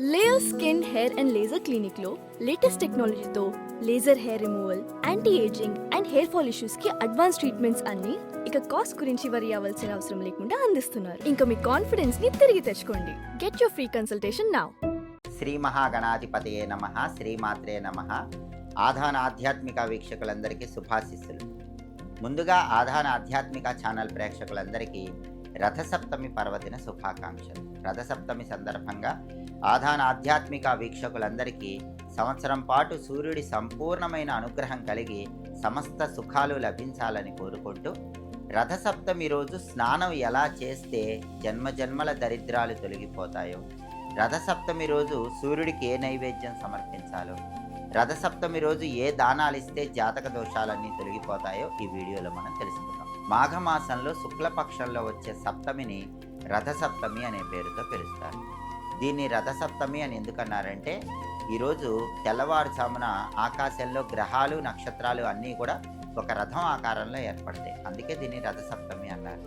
Layer skin hair and laser clinic లో latest టెక్నాలజీతో laser hair removal, anti ageing and hair fall issues కి advance treatments అన్ని ఇక cost గురించి వరి అవ్వాల్సిన అవసరం లేకుండా అందిస్తున్నారు. ఇంకా మీ కాన్ఫిడెన్స్ ని తిరిగి తెచ్చుకోండి. Get your free consultation now. శ్రీ మహాగణాధిపతయే నమః. శ్రీమాత్రే నమః. ఆధాన ఆధ్యాత్మిక వీక్షకులందరికీ శుభాశిస్సులు. ముందుగా ఆధాన ఆధ్యాత్మిక ఛానల్ ప్రేక్షకులందరికీ రథసప్తమి పర్వదిన శుభాకాంక్షలు. రథసప్తమి సందర్భంగా ఆధాన ఆధ్యాత్మిక వీక్షకులందరికీ సంవత్సరం పాటు సూర్యుడి సంపూర్ణమైన అనుగ్రహం కలిగి సమస్త సుఖాలు లభించాలని కోరుకుంటూ, రథసప్తమి రోజు స్నానం ఎలా చేస్తే జన్మజన్మల దరిద్రాలు తొలగిపోతాయో, రథసప్తమి రోజు సూర్యుడికి ఏ నైవేద్యం సమర్పించాలో, రథసప్తమి రోజు ఏ దానాలు ఇస్తే జాతక దోషాలన్నీ తొలగిపోతాయో ఈ వీడియోలో మనం తెలుసుకుందాం. మాఘమాసంలో శుక్లపక్షంలో వచ్చే సప్తమిని రథసప్తమి అనే పేరుతో పిలుస్తారు. దీన్ని రథసప్తమి అని ఎందుకన్నారంటే, ఈరోజు తెల్లవారుజామున ఆకాశంలో గ్రహాలు నక్షత్రాలు అన్నీ కూడా ఒక రథం ఆకారంలో ఏర్పడతాయి. అందుకే దీన్ని రథసప్తమి అన్నారు.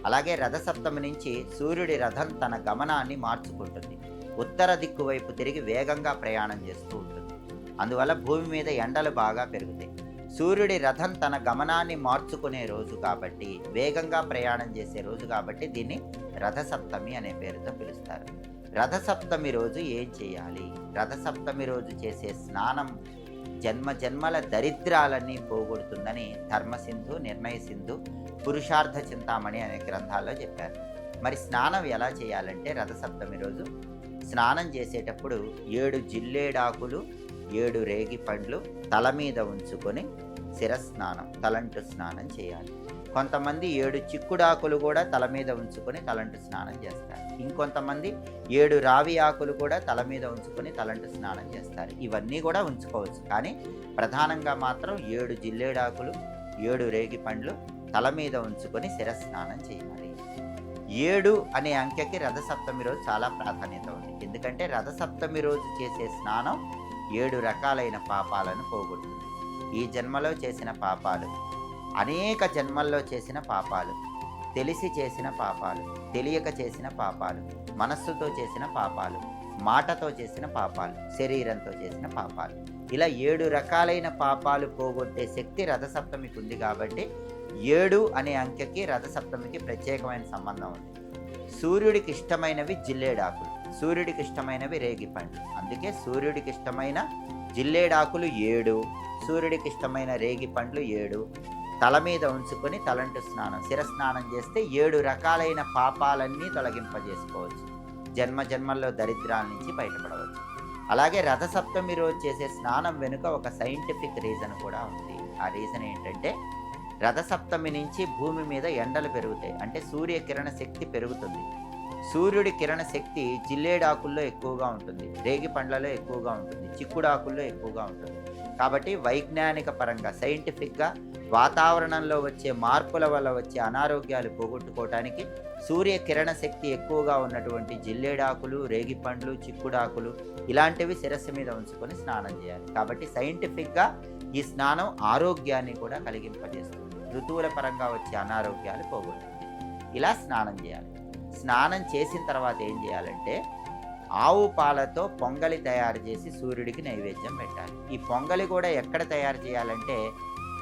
అలాగే రథసప్తమి నుంచి సూర్యుడి రథం తన గమనాన్ని మార్చుకుంటుంది. ఉత్తర దిక్కు వైపు తిరిగి వేగంగా ప్రయాణం చేస్తూ ఉంటుంది. అందువల్ల భూమి మీద ఎండలు బాగా పెరుగుతాయి. సూర్యుడి రథం తన గమనాన్ని మార్చుకునే రోజు కాబట్టి, వేగంగా ప్రయాణం చేసే రోజు కాబట్టి దీన్ని రథసప్తమి అనే పేరుతో పిలుస్తారు. రథసప్తమి రోజు ఏం చేయాలి? రథసప్తమి రోజు చేసే స్నానం జన్మజన్మల దరిద్రాలన్నీ పోగొడుతుందని ధర్మసింధు, నిర్ణయసింధు, పురుషార్థ చింతామణి అనే గ్రంథాల్లో చెప్పారు. మరి స్నానం ఎలా చేయాలంటే, రథసప్తమి రోజు స్నానం చేసేటప్పుడు 7 జిల్లేడాకులు, 7 రేగి పండ్లు తల మీద ఉంచుకొని శిరస్నానం, తలంటు స్నానం చేయాలి. కొంతమంది 7 చిక్కుడాకులు కూడా తల మీద ఉంచుకొని తలంటు స్నానం చేస్తారు. ఇంకొంతమంది 7 రావి ఆకులు కూడా తల మీద ఉంచుకొని తలంటు స్నానం చేస్తారు. ఇవన్నీ కూడా ఉంచుకోవచ్చు, కానీ ప్రధానంగా మాత్రం 7 జిల్లేడాకులు, 7 రేగి పండ్లు తల మీద ఉంచుకొని శిరస్నానం చేయాలి. 7 అనే అంకెకి రథసప్తమి రోజు చాలా ప్రాధాన్యత ఉంది. ఎందుకంటే రథసప్తమి రోజు చేసే స్నానం 7 రకాలైన పాపాలను పోగొడుతుంది. ఈ జన్మలో చేసిన పాపాలు, అనేక జన్మల్లో చేసిన పాపాలు, తెలిసి చేసిన పాపాలు, తెలియక చేసిన పాపాలు, మనస్సుతో చేసిన పాపాలు, మాటతో చేసిన పాపాలు, శరీరంతో చేసిన పాపాలు, ఇలా 7 రకాలైన పాపాలు పోగొట్టే శక్తి రథసప్తమికి ఉంది. కాబట్టి 7 అనే అంకెకి రథసప్తమికి ప్రత్యేకమైన సంబంధం ఉంది. సూర్యుడికి ఇష్టమైనవి జిల్లేడాకులు, సూర్యుడికి ఇష్టమైనవి రేగి పండ్లు. అందుకే సూర్యుడికి ఇష్టమైన జిల్లేడాకులు 7, సూర్యుడికి ఇష్టమైన రేగి పండ్లు 7 తల మీద ఉంచుకొని తలంటు స్నానం, శిరస్నానం చేస్తే 7 రకాలైన పాపాలన్నీ తొలగింపజేసుకోవచ్చు. జన్మ జన్మల్లో దరిద్రాల నుంచి బయటపడవచ్చు. అలాగే రథసప్తమి రోజు చేసే స్నానం వెనుక ఒక సైంటిఫిక్ రీజన్ కూడా ఉంది. ఆ రీజన్ ఏంటంటే, రథసప్తమి నుంచి భూమి మీద ఎండలు పెరుగుతాయి. అంటే సూర్యకిరణ శక్తి పెరుగుతుంది. సూర్యుడి కిరణ శక్తి జిల్లేడాకుల్లో ఎక్కువగా ఉంటుంది, రేగి పండ్లలో ఎక్కువగా ఉంటుంది, చిక్కుడాకుల్లో ఎక్కువగా ఉంటుంది. కాబట్టి వైజ్ఞానిక పరంగా, సైంటిఫిక్గా వాతావరణంలో వచ్చే మార్పుల వల్ల వచ్చే అనారోగ్యాలు పోగొట్టుకోవటానికి సూర్యకిరణ శక్తి ఎక్కువగా ఉన్నటువంటి జిల్లేడాకులు, రేగి పండ్లు, చిక్కుడాకులు ఇలాంటివి శిరస్సు మీద ఉంచుకొని స్నానం చేయాలి. కాబట్టి సైంటిఫిక్గా ఈ స్నానం ఆరోగ్యాన్ని కూడా కలిగింపజేస్తుంది. ఋతువుల పరంగా వచ్చే అనారోగ్యాలు పోగొడుతుంది. ఇలా స్నానం చేయాలి. స్నానం చేసిన తర్వాత ఏం చేయాలంటే, ఆవు పాలతో పొంగలి తయారు చేసి సూర్యుడికి నైవేద్యం పెట్టాలి. ఈ పొంగలి కూడా ఎక్కడ తయారు చేయాలంటే,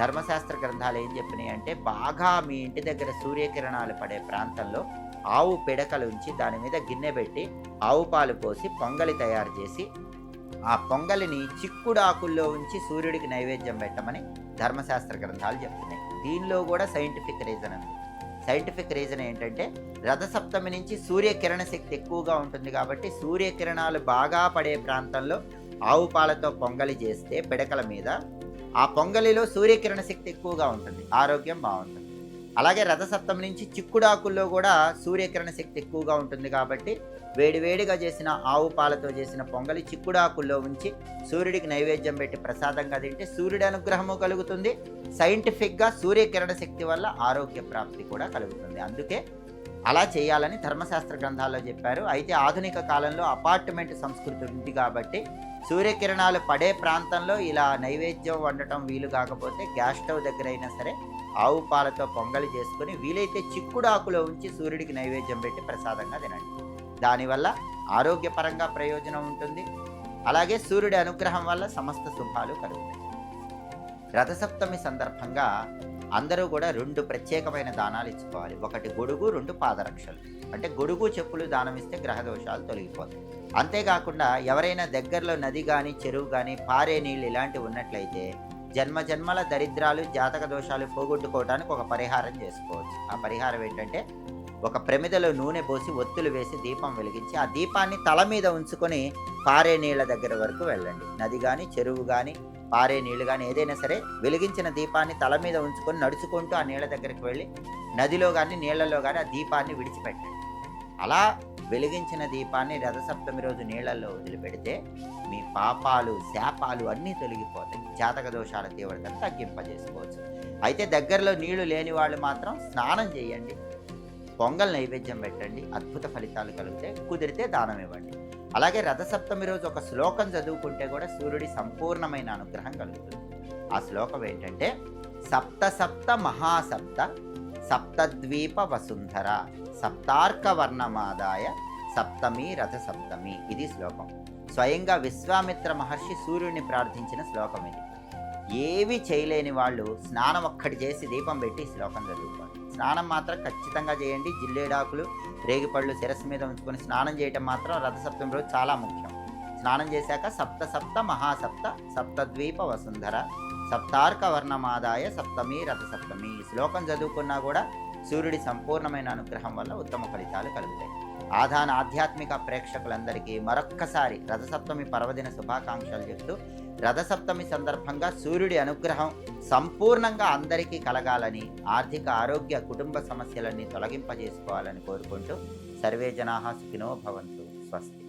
ధర్మశాస్త్ర గ్రంథాలు ఏం చెప్పినాయి అంటే, బాగా మీ ఇంటి దగ్గర సూర్యకిరణాలు పడే ప్రాంతంలో ఆవు పిడకలు ఉంచి దాని మీద గిన్నె పెట్టి ఆవు పాలు పోసి పొంగలి తయారు చేసి ఆ పొంగలిని చిక్కుడాకుల్లో ఉంచి సూర్యుడికి నైవేద్యం పెట్టమని ధర్మశాస్త్ర గ్రంథాలు చెప్తున్నాయి. దీనిలో కూడా సైంటిఫిక్ రీజన్ ఉంది. సైంటిఫిక్ రీజన్ ఏంటంటే, రథసప్తమి నుంచి సూర్యకిరణ శక్తి ఎక్కువగా ఉంటుంది కాబట్టి సూర్యకిరణాలు బాగా పడే ప్రాంతంలో ఆవు పాలతో పొంగలి చేస్తే పిడకల మీద, ఆ పొంగలిలో సూర్యకిరణ శక్తి ఎక్కువగా ఉంటుంది, ఆరోగ్యం బాగుంటుంది. అలాగే రథసప్తమి నుంచి చిక్కుడాకుల్లో కూడా సూర్యకిరణ శక్తి ఎక్కువగా ఉంటుంది కాబట్టి వేడివేడిగా చేసిన ఆవు పాలతో చేసిన పొంగలి చిక్కుడాకుల్లో ఉంచి సూర్యుడికి నైవేద్యం పెట్టి ప్రసాదంగా తింటే సూర్యుడి అనుగ్రహము కలుగుతుంది. సైంటిఫిక్గా సూర్యకిరణ శక్తి వల్ల ఆరోగ్య ప్రాప్తి కూడా కలుగుతుంది. అందుకే అలా చేయాలని ధర్మశాస్త్ర గ్రంథాల్లో చెప్పారు. అయితే ఆధునిక కాలంలో అపార్ట్మెంట్ సంస్కృతి ఉంది కాబట్టి సూర్యకిరణాలు పడే ప్రాంతంలో ఇలా నైవేద్యం వండటం వీలు కాకపోతే గ్యాస్ స్టవ్ దగ్గర అయినా సరే ఆవు పాలతో పొంగలి చేసుకొని వీలైతే చిక్కుడాకులో ఉంచి సూర్యుడికి నైవేద్యం పెట్టి ప్రసాదంగా తినండి. దానివల్ల ఆరోగ్యపరంగా ప్రయోజనం ఉంటుంది. అలాగే సూర్యుడి అనుగ్రహం వల్ల సమస్త శుభాలు కలుగుతాయి. రథసప్తమి సందర్భంగా అందరూ కూడా 2 ప్రత్యేకమైన దానాలు ఇచ్చుకోవాలి. ఒకటి గొడుగు, 2 పాదరక్షలు. అంటే గొడుగు, చెప్పులు దానం ఇస్తే గ్రహ దోషాలు తొలగిపోతాయి. అంతేకాకుండా ఎవరైనా దగ్గరలో నది కానీ, చెరువు కానీ, పారే నీళ్ళు ఇలాంటివి ఉన్నట్లయితే జన్మజన్మల దరిద్రాలు, జాతక దోషాలు పోగొట్టుకోవడానికి ఒక పరిహారం చేసుకోవచ్చు. ఆ పరిహారం ఏంటంటే, ఒక ప్రమిదలో నూనె పోసి ఒత్తులు వేసి దీపం వెలిగించి ఆ దీపాన్ని తల మీద ఉంచుకొని పారే నీళ్ళ దగ్గర వరకు వెళ్ళండి. నది కానీ, చెరువు కానీ, పారే నీళ్ళు కానీ ఏదైనా సరే వెలిగించిన దీపాన్ని తల మీద ఉంచుకొని నడుచుకుంటూ ఆ నీళ్ళ దగ్గరికి వెళ్ళి నదిలో కానీ, నీళ్లలో కానీ ఆ దీపాన్ని విడిచిపెట్టండి. అలా వెలిగించిన దీపాన్ని రథసప్తమి రోజు నీళ్లలో వదిలిపెడితే మీ పాపాలు, శాపాలు అన్నీ తొలగిపోతాయి. జాతక దోషాల తీవ్రతను తగ్గింపజేసుకోవచ్చు. అయితే దగ్గరలో నీళ్లు లేని వాళ్ళు మాత్రం స్నానం చేయండి, పొంగల్ నైవేద్యం పెట్టండి, అద్భుత ఫలితాలు కలిగితే, కుదిరితే దానం ఇవ్వండి. అలాగే రథసప్తమి రోజు ఒక శ్లోకం చదువుకుంటే కూడా సూర్యుడి సంపూర్ణమైన అనుగ్రహం కలుగుతుంది. ఆ శ్లోకం ఏంటంటే, సప్త సప్త మహాసప్త సప్తద్వీప వసుంధర సప్తార్క వర్ణమాదాయ సప్తమి రథసప్తమి. ఇది శ్లోకం. స్వయంగా విశ్వామిత్ర మహర్షి సూర్యుడిని ప్రార్థించిన శ్లోకం ఇది. ఏవి చేయలేని వాళ్ళు స్నానం ఒక్కటి చేసి దీపం పెట్టి శ్లోకం చదువుకోండి. స్నానం మాత్రం ఖచ్చితంగా చేయండి. జిల్లేడాకులు, రేగిపళ్ళు శిరస్సు మీద ఉంచుకొని స్నానం చేయటం మాత్రం రథసప్తమి రోజు చాలా ముఖ్యం. స్నానం చేశాక సప్త సప్త మహాసప్త సప్తద్వీప వసుంధర సప్తార్క వర్ణమాదాయ సప్తమి రథసప్తమి. ఈ శ్లోకం చదువుకున్నా కూడా సూర్యుడి సంపూర్ణమైన అనుగ్రహం వల్ల ఉత్తమ ఫలితాలు కలుగుతాయి. ఆధాన ఆధ్యాత్మిక ప్రేక్షకులందరికీ మరొక్కసారి రథసప్తమి పర్వదిన శుభాకాంక్షలు చెప్తూ, రథసప్తమి సందర్భంగా సూర్యుడి అనుగ్రహం సంపూర్ణంగా అందరికీ కలగాలని, ఆర్థిక, ఆరోగ్య, కుటుంబ సమస్యలన్నీ తొలగింపజేసుకోవాలని కోరుకుంటూ సర్వే జనాః సుఖినో భవంతు. స్వస్తి.